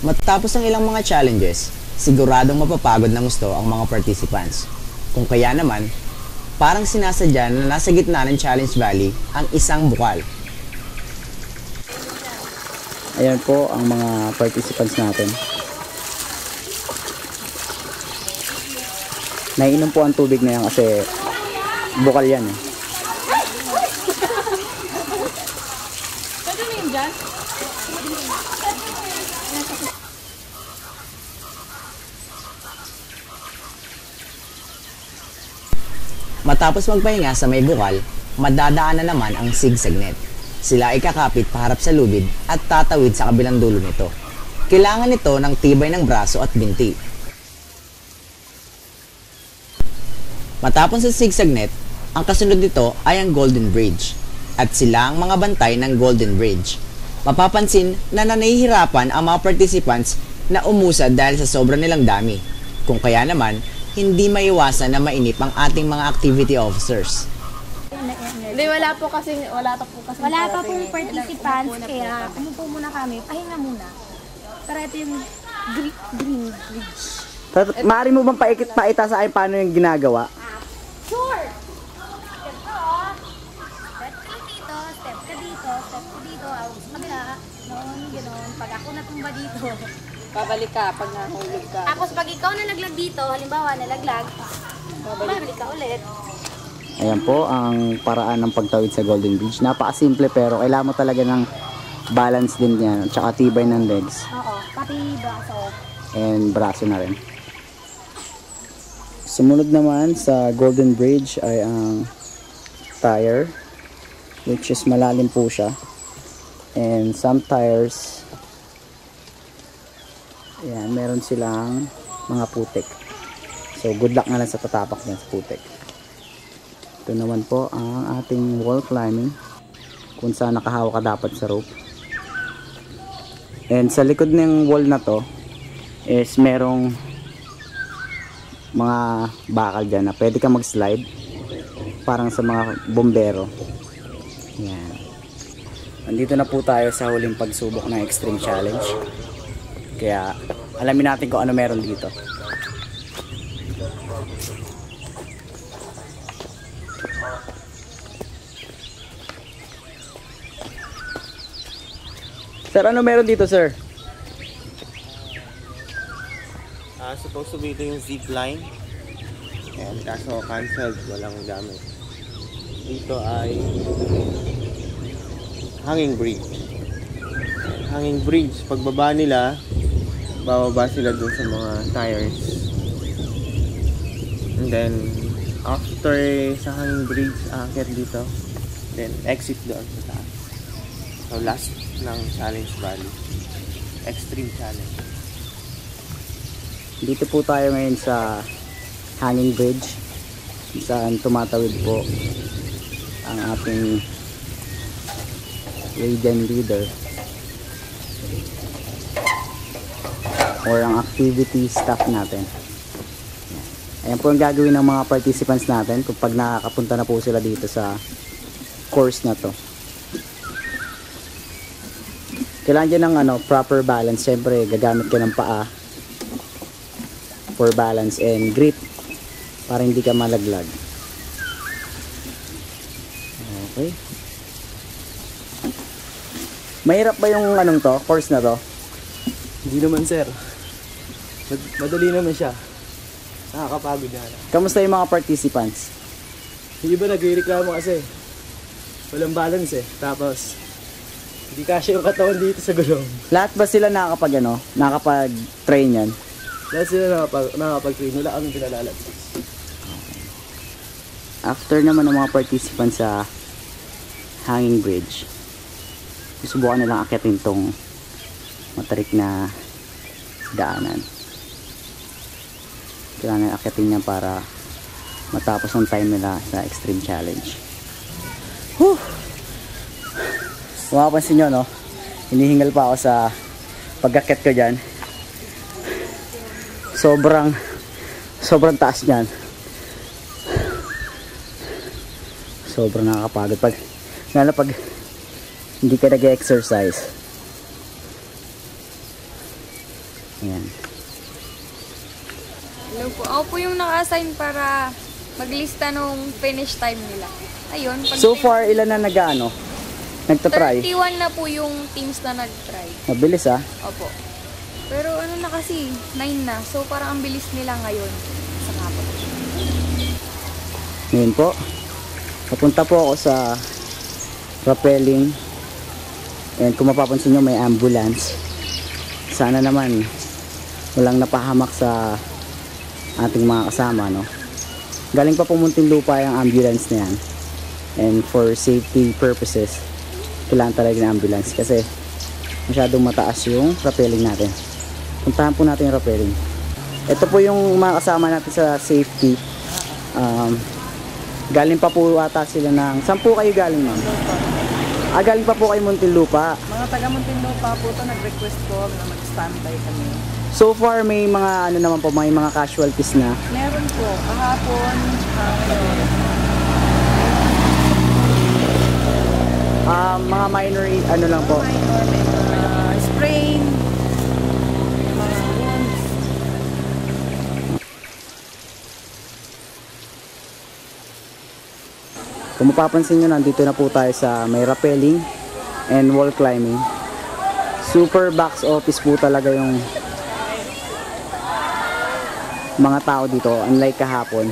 Matapos ang ilang mga challenges, siguradong mapapagod ng gusto ang mga participants. Kung kaya naman, parang sinasadya na nasa gitna ng Challenge Valley ang isang bukal. Ayan po ang mga participants natin. Naiinom po ang tubig na yan kasi bukal yan eh. Matapos magpahinga sa may bukal, madadaan na naman ang zigzag net. Sila ay kakapit paharap sa lubid at tatawid sa kabilang dulo nito. Kailangan nito ng tibay ng braso at binti. Matapos sa zigzag net, ang kasunod nito ay ang Golden Bridge at sila ang mga bantay ng Golden Bridge. Mapapansin na nahihirapan ang mga participants na umusad dahil sa sobra nilang dami. Kung kaya naman, hindi maiwasan na mainip ang ating mga activity officers. Hindi, wala pa po pong participants, kaya kumupo muna kami, pahinga muna. Pero ito yung green bridge. Maaari mo bang paita sa akin paano yung ginagawa? Sure! Ito, step ka dito, step ka dito, step ka dito, awag sa kabila, noon, ganoon. Pag ako natumba dito, Babalik ka pag nahulog ka. tapos pag ikaw nalaglag dito, halimbawa nalaglag, babalik ka ulit. Ayan po ang paraan ng pagtawid sa Golden Bridge. Napakasimple pero kailangan mo talaga ng balance din yan. Tsaka tibay ng legs. Oo, pati braso. And braso na rin. Sumunod naman sa Golden Bridge ay ang tire, which is malalim po siya. And some tires, ayan, meron silang mga putik. So good luck na lang sa tatapak niyan sa putik. Ito naman po ang ating wall climbing, kung saan nakahawak ka dapat sa rope. And sa likod ng wall na to is merong mga bakal dyan na pwede ka mag-slide, parang sa mga bombero. Yan. Nandito na po tayo sa huling pagsubok ng Extreme Challenge, kaya alamin natin kung ano meron dito. Sir, ano meron dito, sir? Supposed to be ito yung zip line. And kaso cancelled, walang gamit. Dito ay hanging bridge. Hanging bridge, pagbaba nila, bababa sila dun sa mga tires. And then, after sa hanging bridge, aakyat dito. Then, exit doon sa taas. So, last ng Challenge Valley. Extreme Challenge. Dito po tayo ngayon sa hanging bridge, saan tumatawid po ang ating radiant leader or ang activity staff natin. Ayan po ang gagawin ng mga participants natin kapag nakakapunta na po sila dito sa course na to. Kailangan dyan ng proper balance. Siyempre gagamit ka ng paa for balance and grip para hindi ka malaglag. Okay. Mahirap ba yung course na to? Hindi naman, sir. Madali naman siya. Nakakapagod na. Kamusta yung mga participants? Hindi ba nagre-reklamo kasi? Walang balance eh. Tapos, hindi kasya yung katawan dito sa gulong. Lahat ba sila nakakapag-train yan? Lahat sila nakakapag-train. Wala kaming pinalalat. After naman ng mga participants sa hanging bridge, susubukan nilang akyatin tong matarik na daanan. Kailangan akyatin niya para matapos ang time nila sa extreme challenge. Whew! Kung mapapansin nyo, no? Hinihingal pa ako sa pag-akyat ko dyan. Sobrang taas niyan. Sobrang nakakapagod lalo pag hindi ka nag-exercise. Ayan. Hello po. Ako po yung naka-assign para maglista nung finish time nila. Ayun. So far, ilan na nagtatry? 31 na po yung teams na nag-try. Mabilis ah. Opo. Pero ano na kasi, 9 na. So parang ang bilis nila ngayon sa kapag. Ngayon po, papunta po ako sa rappelling. And kung mapapansin nyo, may ambulance. Sana naman walang napahamak sa ating mga kasama, no? Galing pa pumunting lupa yung ambulance na yan. And for safety purposes, kailangan talaga ng ambulance kasi masyadong mataas yung rappelling natin. Puntahan po natin yung rappelling. Ito po yung mga kasama natin sa safety. Galing pa po ata sila ng... Saan po kayo galing, ma'am? Galing pa po kayo Muntinlupa. Mga taga Muntinlupa po to nag-request ko na mag-standby kami. So far may mga naman po, may mga casualties na. Meron po, kahapon, Mga minor lang po. minor, may mga sprain, mga wounds. Kung mapapansin nyo, nandito na po tayo sa may rappelling and wall climbing. Super box office po talaga yung mga tao dito, unlike kahapon.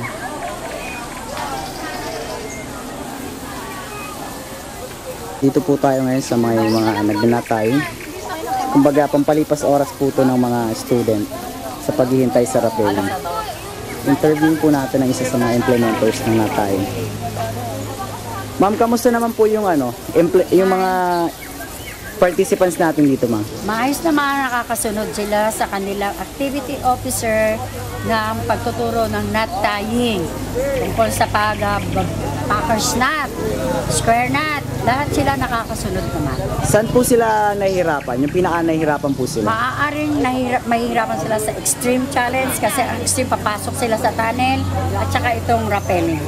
Dito po tayo ngayon sa mga nagnanatay. Kumbaga, pampalipas oras po ito ng mga student sa paghihintay sa rappelling. Interview po natin ang isa sa mga implementers ng natay. Ma'am, kamusta naman po yung yung mga participants natin dito, ma'am? Maayos naman, nakakasunod sila sa kanilang activity officer ng pagtuturo ng knot tying. Tungkol sa packer's knot, square knot, lahat sila nakakasunod naman. Saan po sila nahihirapan? Yung pinaka-nahihirapan po sila? Maaaring mahihirapan sila sa extreme challenge kasi ang extreme papasok sila sa tunnel at saka itong rappelling.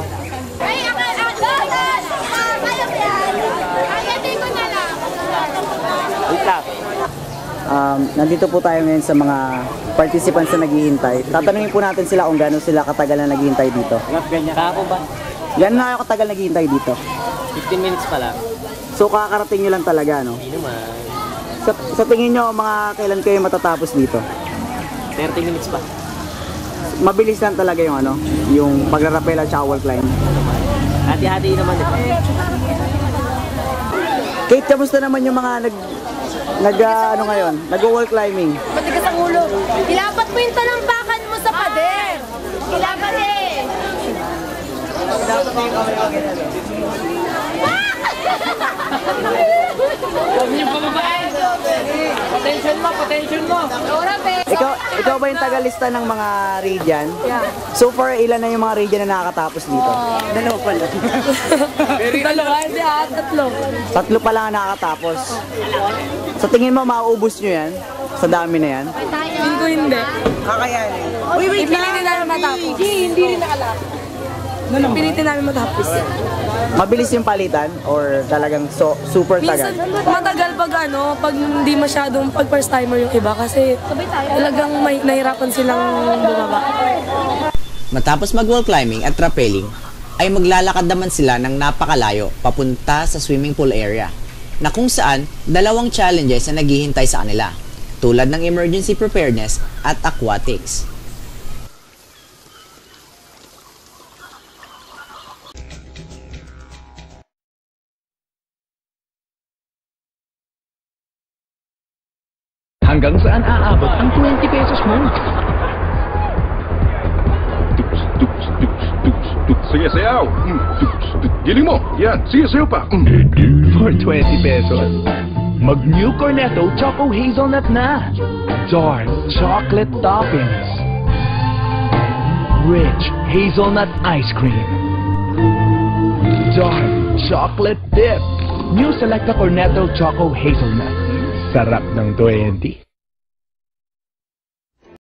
Nandito po tayo ngayon sa mga participants na naghihintay. Tatanungin po natin sila kung gano'n sila katagal na naghihintay dito. Kako ba? Gano'n na kayo katagal naghihintay dito? 15 minutes pa lang. So kakarating nyo lang talaga, no? Hindi naman. Sa tingin nyo, mga kailan kayo matatapos dito? 30 minutes pa. Mabilis lang talaga yung yung pagrarapel at wall climb. Hati-hati naman ito. Kate, kamusta naman yung mga ngayon? Nag-wall climbing? Matigas ang ulo. Ilapat mo yung talampakan mo sa pader. Ilapat eh. Ikaw ba yung tagalista ng mga region? Yeah. So far, ilan na yung mga region na nakakatapos dito? Dalawa pa lang. Dalawa, hindi tatlo. Tatlo pa lang ang nakakatapos. Sa tingin mo, mauubos nyo yan? Sa dami na yan? Hindi. Kakayanin. Pilitin namin matapos. Hindi rin nakalap. Pilitin namin matapos. Mabilis yung palitan or talagang super tagal? Minsan matagal pag hindi masyadong pag first timer yung iba kasi talagang nahirapan silang bumaba. Matapos mag-wall climbing at rappelling, ay maglalakad naman sila ng napakalayo papunta sa swimming pool area, na kung saan dalawang challenges na naghihintay sa kanila, tulad ng emergency preparedness at aquatics. Hanggang saan aabot ang 20 pesos mo? Sige, sayaw! Giling mo! Yan, sige, sayaw pa! For 20 pesos, mag-New Cornetto Choco Hazelnut na! Dark chocolate toppings. Rich hazelnut ice cream. Dark chocolate dip. New Selecta Cornetto Choco Hazelnut. Sarap ng 20.